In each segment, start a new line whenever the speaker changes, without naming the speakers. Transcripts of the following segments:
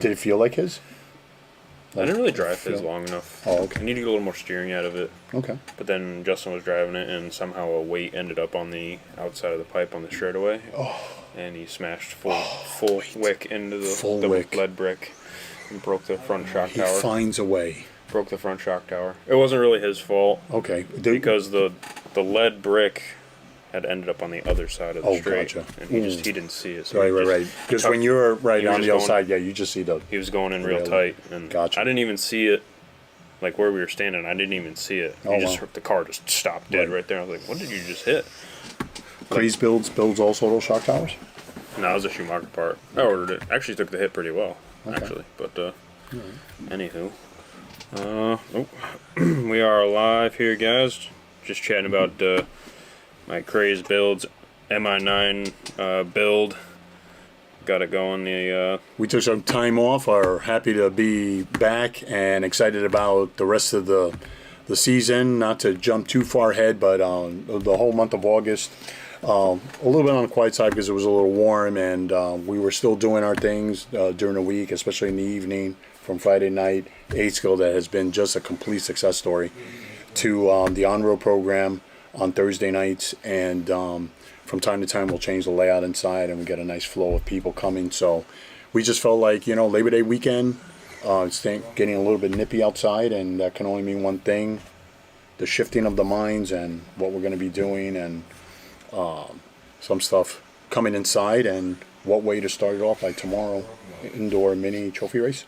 Did it feel like his?
I didn't really drive his long enough.
Oh, okay.
I need to get a little more steering out of it.
Okay.
But then Justin was driving it, and somehow a weight ended up on the outside of the pipe on the straightaway.
Oh.
And he smashed full wick into the lead brick and broke the front shock tower.
He finds a way.
Broke the front shock tower. It wasn't really his fault.
Okay.
Because the lead brick had ended up on the other side of the straight.
Gotcha.
And he didn't see it. So
right. Because when you're right on the other side, you just see the...
He was going in real tight. And
gotcha.
I didn't even see it. Like where we were standing, I didn't even see it. The car just stopped dead right there. I was like, what did you just hit?
Craze builds also those shock towers?
No, it was a Schumacher part. I ordered it. Actually took the hit pretty well, actually. But, anywho. We are live here, guys. Just chatting about my Craze builds, MI9 build. Got it going.
We took some time off. Are happy to be back and excited about the rest of the season. Not to jump too far ahead, but the whole month of August, a little bit on the quiet side because it was a little warm, and we were still doing our things during the week, especially in the evening from Friday night. 8 Skill that has been just a complete success story, to the on-road program on Thursday nights, and from time to time we'll change the layout inside and we get a nice flow of people coming. So we just felt like, Labor Day weekend, it's getting a little bit nippy outside, and that can only mean one thing: the shifting of the minds and what we're going to be doing, and some stuff coming inside, and what way to start it off by tomorrow, indoor mini trophy race.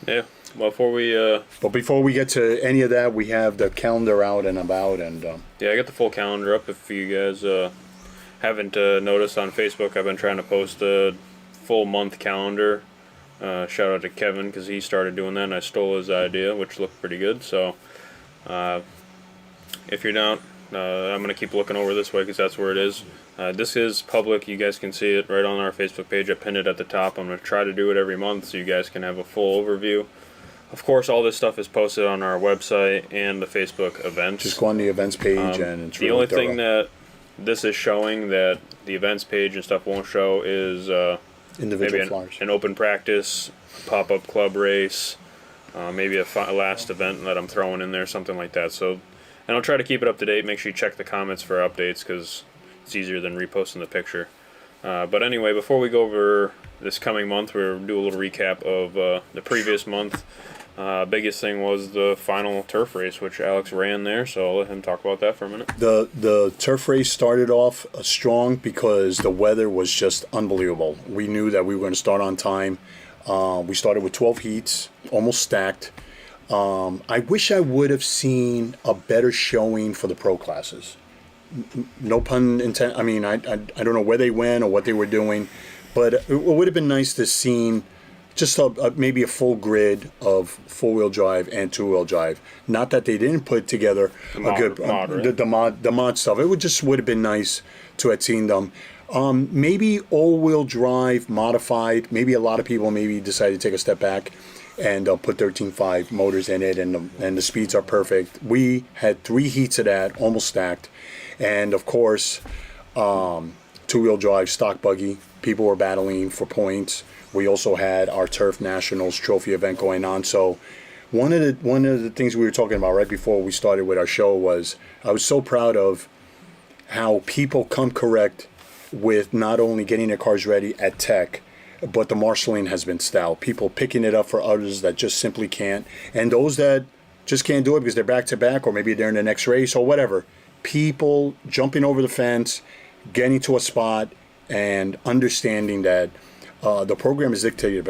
Yeah. Well,
before we get to any of that, we have the calendar out and about, and
I got the full calendar up. If you guys haven't noticed on Facebook, I've been trying to post a full month calendar. Shout out to Kevin because he started doing that, and I stole his idea, which looked pretty good. So if you're not, I'm gonna keep looking over this way because that's where it is. This is public. You guys can see it right on our Facebook page. I pinned it at the top. I'm gonna try to do it every month so you guys can have a full overview. Of course, all this stuff is posted on our website and the Facebook events.
Just go on the events page, and it's
the only thing that this is showing that the events page and stuff won't show is
individual
maybe
flyers,
an open practice, pop-up club race, maybe a last event that I'm throwing in there, something like that. So, and I'll try to keep it up to date. Make sure you check the comments for updates because it's easier than reposting the picture. But anyway, before we go over this coming month, we'll do a little recap of the previous month. Biggest thing was the final turf race, which Alex ran there, so I'll let him talk about that for a minute.
The turf race started off strong because the weather was just unbelievable. We knew that we were going to start on time. We started with 12 heats, almost stacked. I wish I would have seen a better showing for the pro classes. No pun intended. I mean, I don't know where they went or what they were doing, but it would have been nice to see just maybe a full grid of four-wheel drive and two-wheel drive. Not that they didn't put together the mod stuff. It would have been nice to have seen them. Maybe all-wheel drive modified. Maybe a lot of people maybe decided to take a step back and put 13.5 motors in it, and the speeds are perfect. We had 3 heats of that, almost stacked, and of course, two-wheel drive stock buggy. People were battling for points. We also had our Turf Nationals trophy event going on. So one of the things we were talking about right before we started with our show was I was so proud of how people come correct with not only getting their cars ready at Tech, but the marshalling has been stout. People picking it up for others that just simply can't, and those that just can't do it because they're back to back, or maybe they're in the next race or whatever. People jumping over the fence, getting to a spot, and understanding that the program is dictated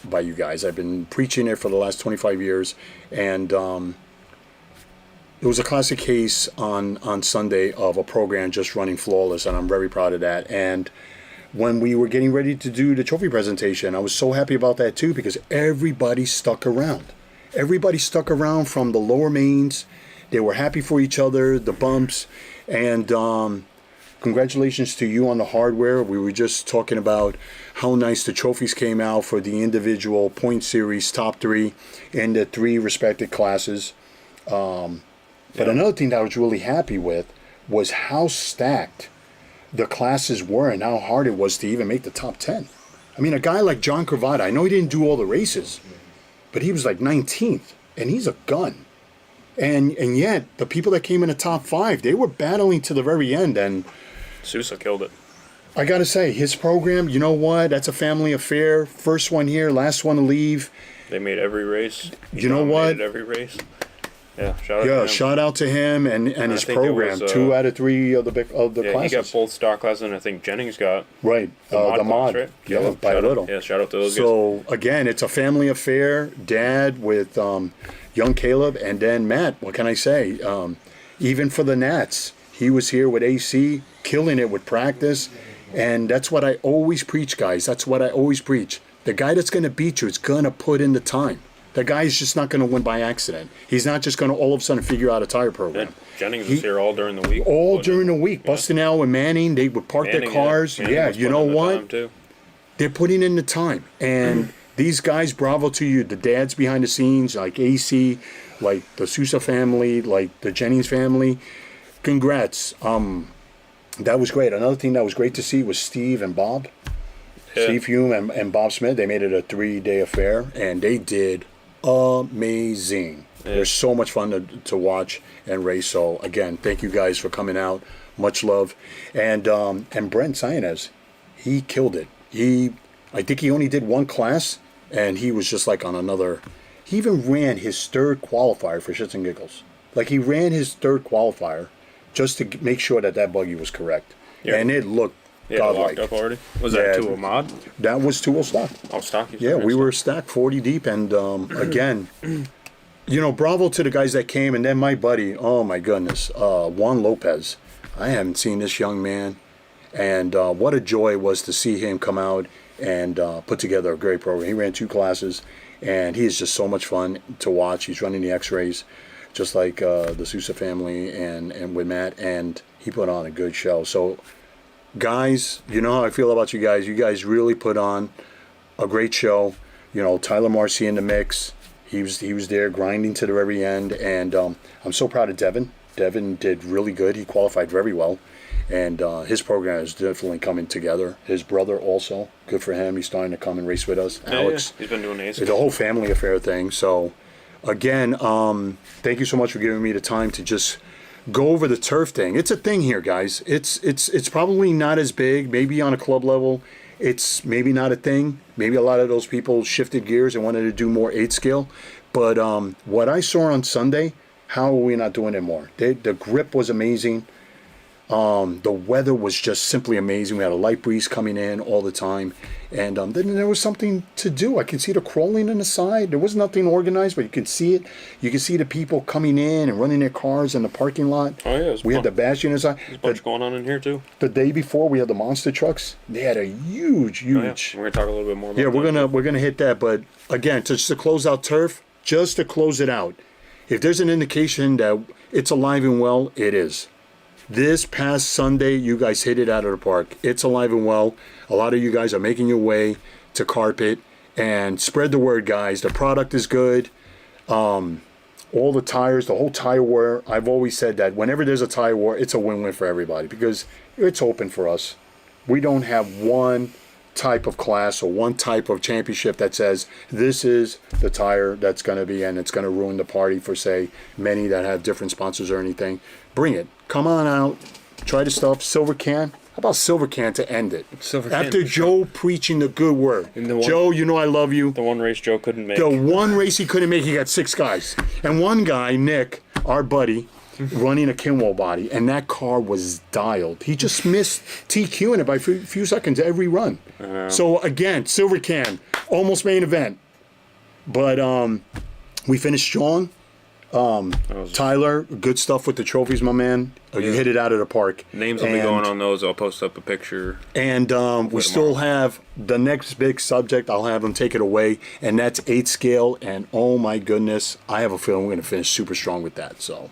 by you guys. I've been preaching it for the last 25 years, and it was a classic case on Sunday of a program just running flawless, and I'm very proud of that. And when we were getting ready to do the trophy presentation, I was so happy about that too, because everybody stuck around. Everybody stuck around from the lower mains. They were happy for each other, the bumps, and congratulations to you on the hardware. We were just talking about how nice the trophies came out for the individual point series top 3 in the 3 respected classes. But another thing that I was really happy with was how stacked the classes were and how hard it was to even make the top 10. I mean, a guy like John Cravata, I know he didn't do all the races, but he was like 19th, and he's a gun. And yet, the people that came in the top 5, they were battling to the very end. And
Sousa killed it.
I got to say, his program, you know what? That's a family affair. First one here, last one to leave.
They made every race.
You know what?
Every race. Yeah, shout out to him
and his program.
Was,
2 out of 3 of the classes.
He got both stock classes, and I think Jennings got
the mod.
Class, right?
Yeah, by a little.
Yeah, shout out to those guys.
So again, it's a family affair. Dad with young Caleb, and then Matt. What can I say? Even for the Nats, he was here with AC, killing it with practice, and that's what I always preach, guys. That's what I always preach. The guy that's going to beat you is going to put in the time. The guy's just not going to win by accident. He's not just going to all of a sudden figure out a tire program.
And Jennings was here all during the week.
During the week. Bustinell and Manning, they would park their cars. Yeah, you know what? They're putting in the time. And these guys, bravo to you. The dads behind the scenes, like AC, like the Sousa family, like the Jennings family. Congrats. That was great. Another thing that was great to see was Steve and Bob. Yeah. Steve Hume and Bob Smith, they made it a 3-day affair, and they did amazing. Yeah. They're so much fun to watch and race. So, again, thank you guys for coming out. Much love. And Brent Sainez, he killed it. I think he only did 1 class, and he was just like on another. He even ran his 3rd qualifier for shits and giggles. Like, he ran his 3rd qualifier just to make sure that buggy was correct. Yeah. And it looked godlike.
Locked up already? Was that 2 a mod?
That was 2 stock.
Oh, stock?
Yeah, we were stacked 40 deep. And again, bravo to the guys that came. And then my buddy, oh my goodness, Juan Lopez. I haven't seen this young man. And what a joy it was to see him come out and put together a great program. He ran 2 classes, and he is just so much fun to watch. He's running the X-rays, just like the Sousa family and with Matt. And he put on a good show. So, guys, you know how I feel about you guys. You guys really put on a great show. Tyler Marcy in the mix. He was there grinding to the very end, and I'm so proud of Devin. Devin did really good. He qualified very well, and his program is definitely coming together. His brother also, good for him. He's starting to come and race with us.
Yeah,
Alex,
he's been doing ace.
It's a whole family affair thing. So, again, thank you so much for giving me the time to just go over the turf thing. It's a thing here, guys. It's probably not as big. Maybe on a club level, it's maybe not a thing. Maybe a lot of those people shifted gears and wanted to do more 8 scale. But what I saw on Sunday, how are we not doing it more? The grip was amazing. The weather was just simply amazing. We had a light breeze coming in all the time. And then there was something to do. I could see the crawling on the side. There was nothing organized, but you could see it. You could see the people coming in and running their cars in the parking lot.
Oh, yeah.
We had the Bastion inside.
There's a bunch going on in here, too.
The day before, we had the monster trucks. They had a huge.
Oh, yeah. We're going to talk a little bit more about that.
Yeah, we're gonna hit that. But, again, just to close out turf, just to close it out, if there's an indication that it's alive and well, it is. This past Sunday, you guys hit it out of the park. It's alive and well. A lot of you guys are making your way to carpet, and spread the word, guys. The product is good. All the tires, the whole tire war. I've always said that whenever there's a tire war, it's a win-win for everybody because it's open for us. We don't have one type of class or one type of championship that says this is the tire that's going to be, and it's going to ruin the party for, say, many that have different sponsors or anything. Bring it. Come on out. Try the stuff. Silver Can. How about Silver Can to end it? After Joe preaching the good word. Joe, you know I love you.
The one race Joe couldn't make.
The one race he couldn't make, he got 6 guys. And one guy, Nick, our buddy, running a Kinwall body, and that car was dialed. He just missed TQing it by a few seconds every run. So, again, Silver Can, almost main event. But we finished strong. Tyler, good stuff with the trophies, my man. You hit it out of the park.
Names will be going on those. I'll post up a picture.
And we still have the next big subject. I'll have him take it away, and that's 8 scale. And oh my goodness, I have a feeling we're going to finish super strong with that. So,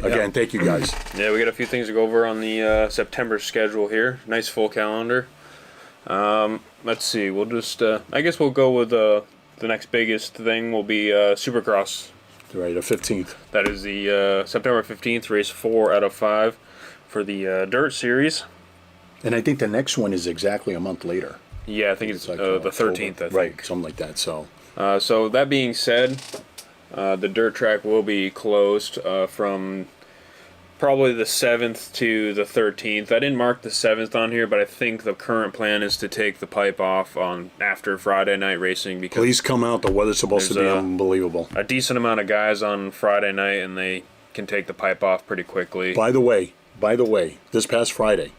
again, thank you guys.
Yeah, we got a few things to go over on the September schedule here. Nice full calendar. Let's see. We'll just, I guess we'll go with the next biggest thing will be Supercross.
Right, the 15th.
That is the September 15th, race 4 out of 5 for the Dirt Series.
And I think the next one is exactly a month later.
Yeah, I think it's
like
the
October.
13th. I think.
Right, something like that. So
So that being said, the dirt track will be closed from probably the 7th to the 13th. I didn't mark the 7th on here, but I think the current plan is to take the pipe off on after Friday night racing because
please come out. The weather's supposed to be unbelievable.
a decent amount of guys on Friday night, and they can take the pipe off pretty quickly.
By the way, this past Friday,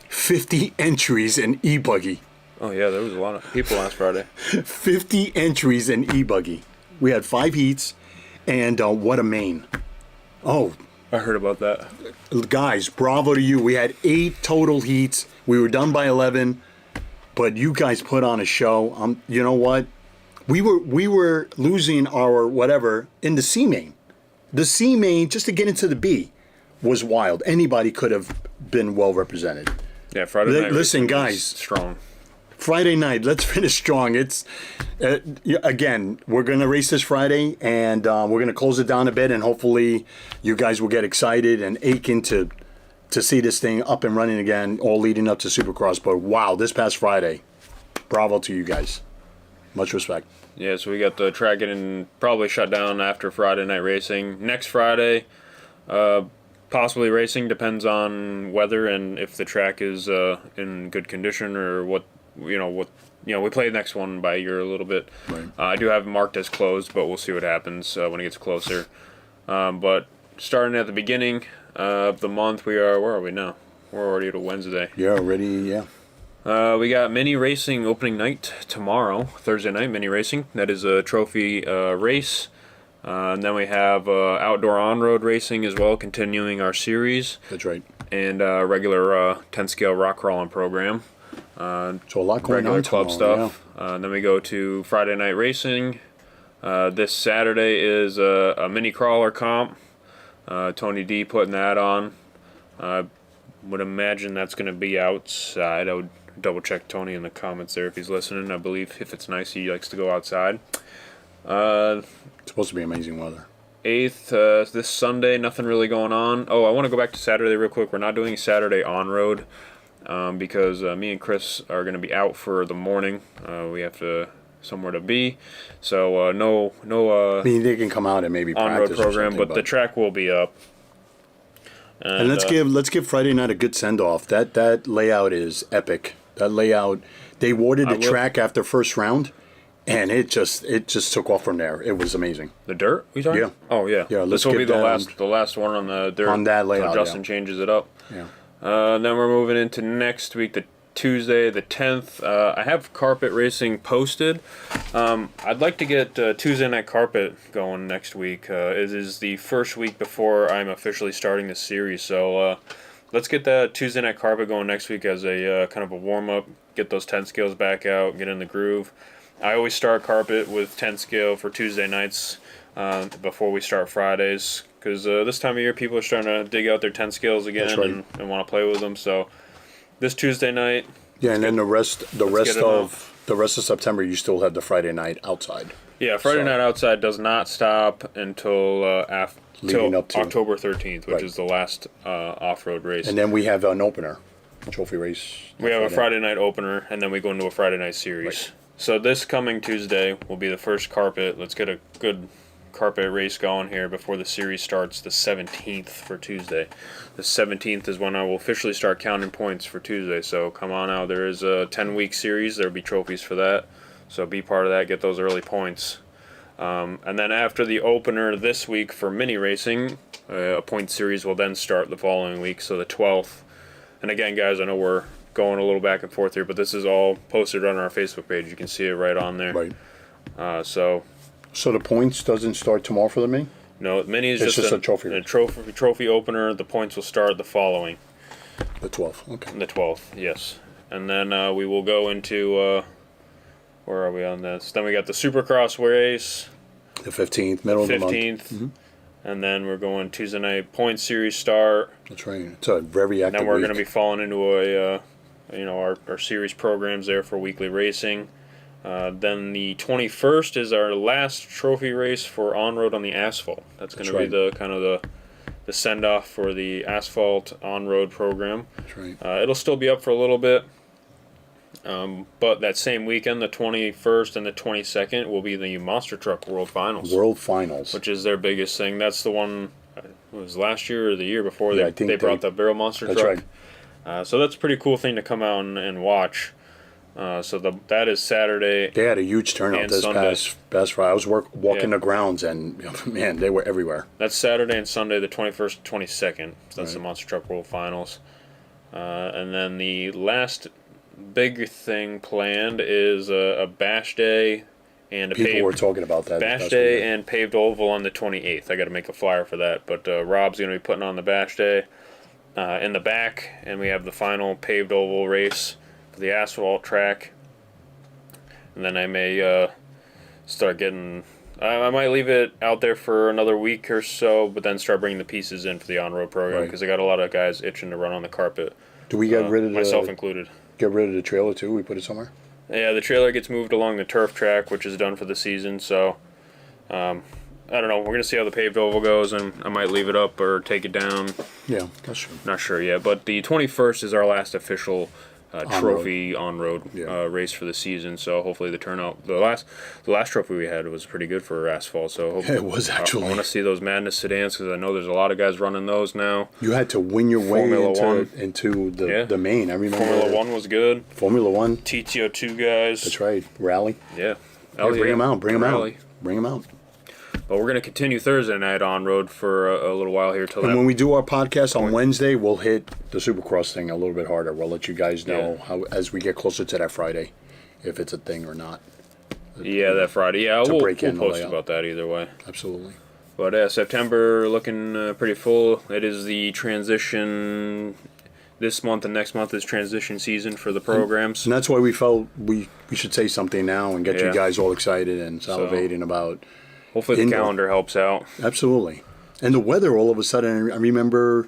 50 entries in e-buggy.
Oh yeah, there was a lot of people last Friday.
50 entries in e-buggy. We had 5 heats, and what a main. Oh,
I heard about that.
guys, bravo to you. We had 8 total heats. We were done by 11, but you guys put on a show. You know what? We were losing our whatever in the C main. The C main, just to get into the B, was wild. Anybody could have been well represented.
Yeah, Friday night.
Listen,
racing was
guys.
strong.
Friday night, let's finish strong. It's again, we're gonna race this Friday, and we're gonna close it down a bit, and hopefully, you guys will get excited and aching to see this thing up and running again, all leading up to Supercross. But wow, this past Friday, bravo to you guys. Much respect.
Yeah, so we got the track getting probably shut down after Friday night racing. Next Friday, possibly racing, depends on weather and if the track is in good condition or what we play the next one by ear a little bit.
Right.
I do have it marked as closed, but we'll see what happens when it gets closer. But starting at the beginning of the month, where are we now? We're already to Wednesday.
Yeah, already, yeah.
We got mini racing opening night tomorrow, Thursday night, mini racing. That is a trophy race. And then we have outdoor on-road racing as well, continuing our series.
That's right.
And regular 10-scale rock crawling program.
So a lot going
regular
on
club
tomorrow,
stuff. Then we go to Friday night racing. This Saturday is a mini crawler comp. Tony D putting that on. Would imagine that's going to be outside. I would double check Tony in the comments there if he's listening. I believe if it's nice, he likes to go outside.
It's supposed to be amazing weather.
8th, this Sunday, nothing really going on. Oh, I want to go back to Saturday real quick. We're not doing Saturday on-road because me and Chris are going to be out for the morning. We have somewhere to be. So no
I mean, they can come out and maybe
on-road
practice
program, but the track will be up.
And let's give Friday night a good send-off. That layout is epic. That layout, they awarded the track after first round, and it just took off from there. It was amazing.
The dirt? We talking?
Yeah.
Oh yeah.
Yeah.
This will be the last one on the dirt.
On that layout.
So Justin changes it up.
Yeah.
Then we're moving into next week, the Tuesday, the 10th. I have carpet racing posted. I'd like to get Tuesday night carpet going next week. It is the first week before I'm officially starting this series, so let's get that Tuesday night carpet going next week as a kind of a warm up. Get those 10 scales back out, get in the groove. I always start carpet with 10 scale for Tuesday nights before we start Fridays, because this time of year people are starting to dig out their 10 scales again and want to play with them. So this Tuesday night.
Yeah, and then the rest of September you still have the Friday night outside.
Yeah, Friday night outside does not stop until October 13th, which is the last off-road race.
And then we have an opener, trophy race.
We have a Friday night opener, and then we go into a Friday night series.
Right.
So this coming Tuesday will be the first carpet. Let's get a good carpet race going here before the series starts the 17th for Tuesday. The 17th is when I will officially start counting points for Tuesday, so come on out. There is a 10-week series. There will be trophies for that, so be part of that. Get those early points. And then after the opener this week for mini racing, a point series will then start the following week, so the 12th. And again, guys, I know we're going a little back and forth here, but this is all posted on our Facebook page. You can see it right on there.
Right.
So
the points doesn't start tomorrow for the mini?
No, mini is
just a trophy.
A trophy opener. The points will start the following.
The 12th, okay.
The 12th, yes. And then we will go into, where are we on this? Then we got the Supercross race.
The 15th, middle of the month.
15th. Mm-hmm. And then we're going Tuesday night point series start.
That's right. It's a very active
And then we're
week.
going to be falling into our series programs there for weekly racing. Then the 21st is our last trophy race for on-road on the asphalt. That's going to be the kind of the send-off for the asphalt on-road program.
That's right.
It'll still be up for a little bit. But that same weekend, the 21st and the 22nd, will be the Monster Truck World Finals.
World Finals.
Which is their biggest thing. That's the one, it was last year or the year before
Yeah,
they brought the barrel monster
that's
truck.
Right.
So that's a pretty cool thing to come out and watch. That is Saturday.
They had a huge turnout this past Friday. I was walking the grounds, and man, they were everywhere.
That's Saturday and Sunday, the 21st, 22nd. So that's the Monster Truck World Finals. And then the last big thing planned is a bash day and
People were talking about that.
Bash day and paved oval on the 28th. I got to make a flyer for that, but Rob's going to be putting on the bash day in the back, and we have the final paved oval race for the asphalt track. And then I may start getting. I might leave it out there for another week or so, but then start bringing the pieces in for the on-road program because I got a lot of guys itching to run on the carpet.
Do we get rid of
myself included?
Get rid of the trailer too? We put it somewhere.
Yeah, the trailer gets moved along the turf track, which is done for the season. So, I don't know. We're gonna see how the paved oval goes, and I might leave it up or take it down.
Yeah, that's true.
Not sure yet, but the 21st is our last official trophy on-road race for the season. So hopefully the turnout, the last trophy we had was pretty good for asphalt. So hopefully,
it was actually.
I want to see those Madness sedans because I know there's a lot of guys running those now.
You had to win your way into the main. I remember
Formula 1 was good.
Formula 1.
TTO2 guys.
That's right. Rally.
Yeah.
Bring them out. Bring them out. Bring them out.
But we're going to continue Thursday night on road for a little while here.
And when we do our podcast on Wednesday, we'll hit the Supercross thing a little bit harder. We'll let you guys know how as we get closer to that Friday, if it's a thing or not.
Yeah, that Friday. Yeah, we'll post about that either way.
Absolutely.
But September looking pretty full. It is the transition. This month and next month is transition season for the programs.
And that's why we felt we should say something now and get you guys all excited and salivating about.
Hopefully the calendar helps out.
Absolutely. And the weather, all of a sudden, I remember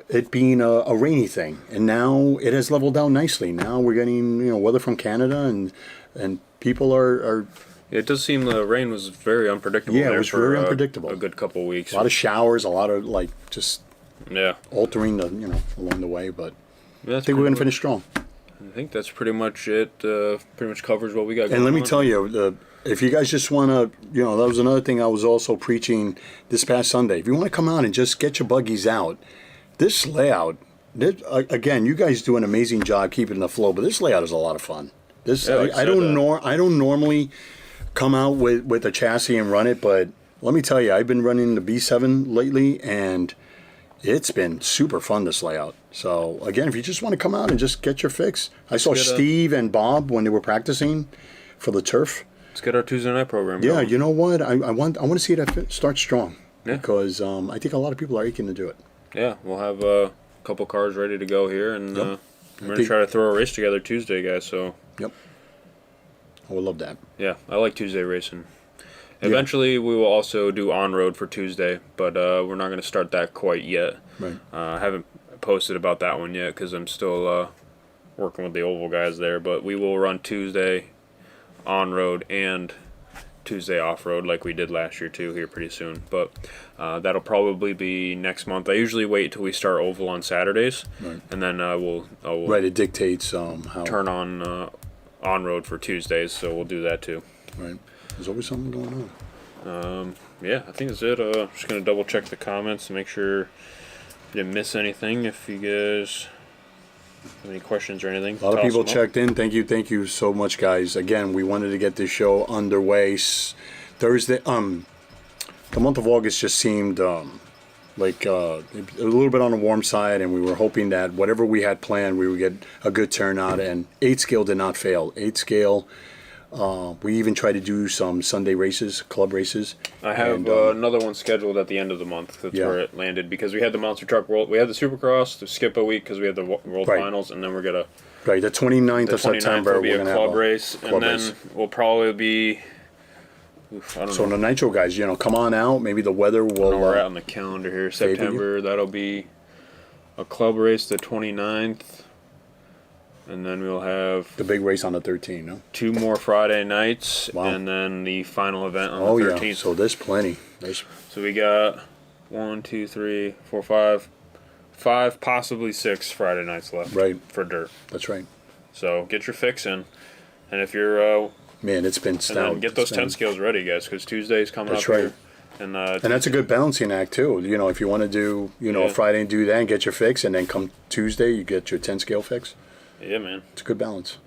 it being a rainy thing. And now it has leveled down nicely. Now we're getting weather from Canada, and people are
it does seem the rain was very unpredictable.
Yeah, it was very unpredictable.
A good couple of weeks.
A lot of showers, a lot of just
Yeah.
altering along the way, but
I
think we're going to finish strong.
I think that's pretty much it. Pretty much covers what we got going on.
And let me tell you, if you guys just want to, that was another thing I was also preaching this past Sunday. If you want to come out and just get your buggies out, this layout, again, you guys do an amazing job keeping the flow, but this layout is a lot of fun. I don't normally come out with a chassis and run it, but let me tell you, I've been running the B7 lately, and it's been super fun, this layout. So, again, if you just want to come out and just get your fix. I saw Steve and Bob when they were practicing for the turf.
Let's get our Tuesday night program
going.
Yeah,
you know what? I want to see that start strong. Yeah. Because I think a lot of people are aching to do it.
Yeah, we'll have a couple cars ready to go here, and we're going to try to throw a race together Tuesday, guys. So.
Yep. I would love that.
Yeah, I like Tuesday racing. Eventually, we will also do on-road for Tuesday, but we're not going to start that quite yet.
Right.
I haven't posted about that one yet because I'm still working with the Oval guys there, but we will run Tuesday on-road and Tuesday off-road like we did last year too here pretty soon. But that'll probably be next month. I usually wait till we start Oval on Saturdays, and then I will
right, it dictates how
turn on-road for Tuesdays, so we'll do that too.
Right. There's always something going
on. Yeah, I think that's it. Just going to double check the comments to make sure I didn't miss anything. If you guys have any questions or anything.
A lot of people checked in. Thank you so much, guys. Again, we wanted to get this show underway Thursday. The month of August just seemed like a little bit on the warm side, and we were hoping that whatever we had planned, we would get a good turnout, and 8 scale did not fail. 8 scale. We even tried to do some Sunday races, club races.
I have another one scheduled at the end of the month. That's where it landed because we had the Monster Truck World. We had the Supercross to skip a week because we had the World Finals, and then we're gonna.
Right, the 29th of September
will be a club race, and then we'll probably be. I don't know.
The Nitro guys, come on out. Maybe the weather will.
We're out on the calendar here. September, that'll be a club race the 29th. And then we'll have
the big race on the 13th, no?
2 more Friday nights, and then the final event on the 13th.
Yeah. So there's plenty.
So we got 1, 2, 3, 4, 5, possibly 6 Friday nights left.
Right.
For dirt.
That's right.
So get your fix in, and if you're
Man, it's been
and
stout.
then get those
It's been-
10 scales ready, guys, because Tuesday's coming
That's
up
right.
here. And
that's a good balancing act too. If you want to do,
Yeah.
a Friday and do that and get your fix, and then come Tuesday you get your 10 scale fix.
yeah, man.
It's a good balance.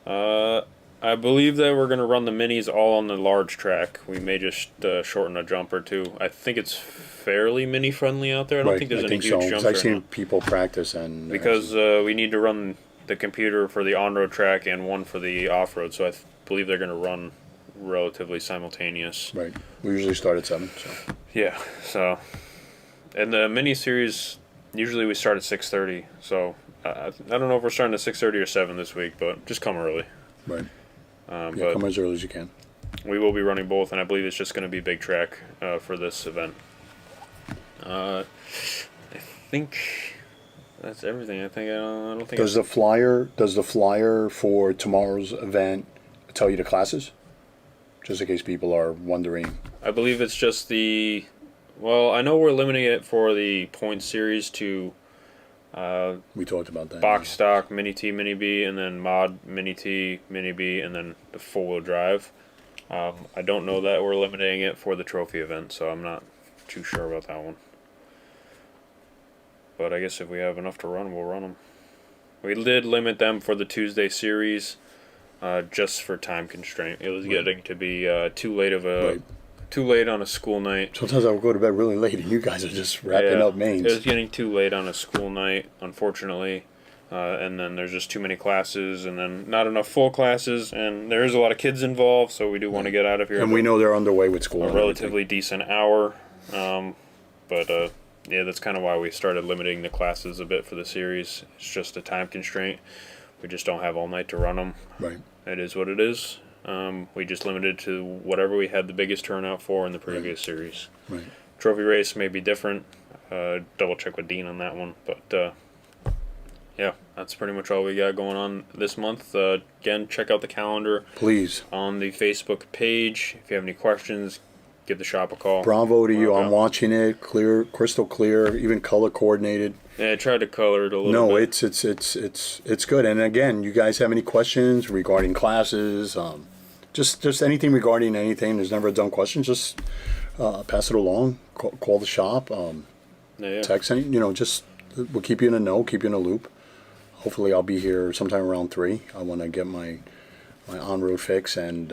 I believe that we're gonna run the minis all on the large track. We may just shorten a jump or two. I think it's fairly mini friendly out there. I don't think there's any huge
so. 'Cause
jumps
I've
right
seen
now.
people practice and
Because we need to run the computer for the on-road track and one for the off-road, so I believe they're gonna run relatively simultaneous.
right. We usually start at 7. So
Yeah. So, and the mini series usually we start at 6:30. So I don't know if we're starting at 6:30 or 7 this week, but just come early.
right.
But
Come as early as you can.
we will be running both, and I believe it's just going to be big track for this event. I think that's everything. I don't think.
Does the flyer for tomorrow's event tell you the classes? Just in case people are wondering.
I believe it's just the. Well, I know we're limiting it for the point series to
We talked about that.
box stock, mini T, mini B, and then mod, mini T, mini B, and then the four-wheel drive. I don't know that we're limiting it for the trophy event, so I'm not too sure about that one. But I guess if we have enough to run, we'll run them. We did limit them for the Tuesday series, just for time constraint. It was getting to be too late on a school night.
Sometimes I'll go to bed really late and you guys are just wrapping up mains.
It was getting too late on a school night, unfortunately. And then there's just too many classes, and then not enough full classes, and there is a lot of kids involved, so we do want to get out of here.
And we know they're underway with school.
A
and
relatively decent hour. But yeah, that's kind of why we started limiting the classes a bit for the series. It's just a time constraint. We just don't have all night to run them.
everything.
It is what it is. We just limited to whatever we had the biggest turnout for in the previous series.
Right.
Trophy race may be different. Double check with Dean on that one. But yeah, that's pretty much all we got going on this month. Again, check out the calendar
Please.
on the Facebook page. If you have any questions, give the shop a call.
Bravo to you.
Okay.
I'm watching it. Clear, crystal clear, even color coordinated.
Yeah, I tried to color it a little
No,
bit.
it's good. And again, you guys have any questions regarding classes, just anything regarding anything. There's never a dumb question. Just pass it along. Call the shop.
Yeah.
Text any. Just we'll keep you in the know. Keep you in the loop. Hopefully, I'll be here sometime around 3. I want to get my on-road fix, and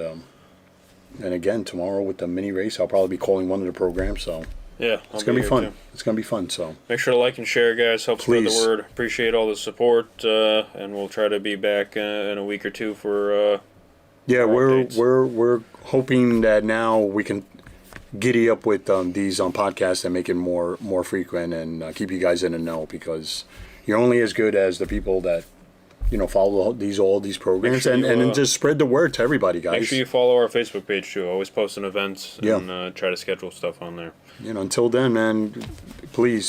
again tomorrow with the mini race, I'll probably be calling one of the programs. So
Yeah,
it's gonna be
here
fun.
too.
It's gonna be fun. So
Make sure to like and share, guys. Help spread the
Please.
word. Appreciate all the support, and we'll try to be back in a week or two for.
yeah,
more updates.
we're hoping that now we can giddy up with these podcasts and make it more frequent and keep you guys in the know, because you're only as good as the people that follow all these programs,
sure
and
you,
then just spread the word to everybody, guys.
Make sure you follow our Facebook page too. Always posting events
Yeah.
and try to schedule stuff on there.
Until then, man, please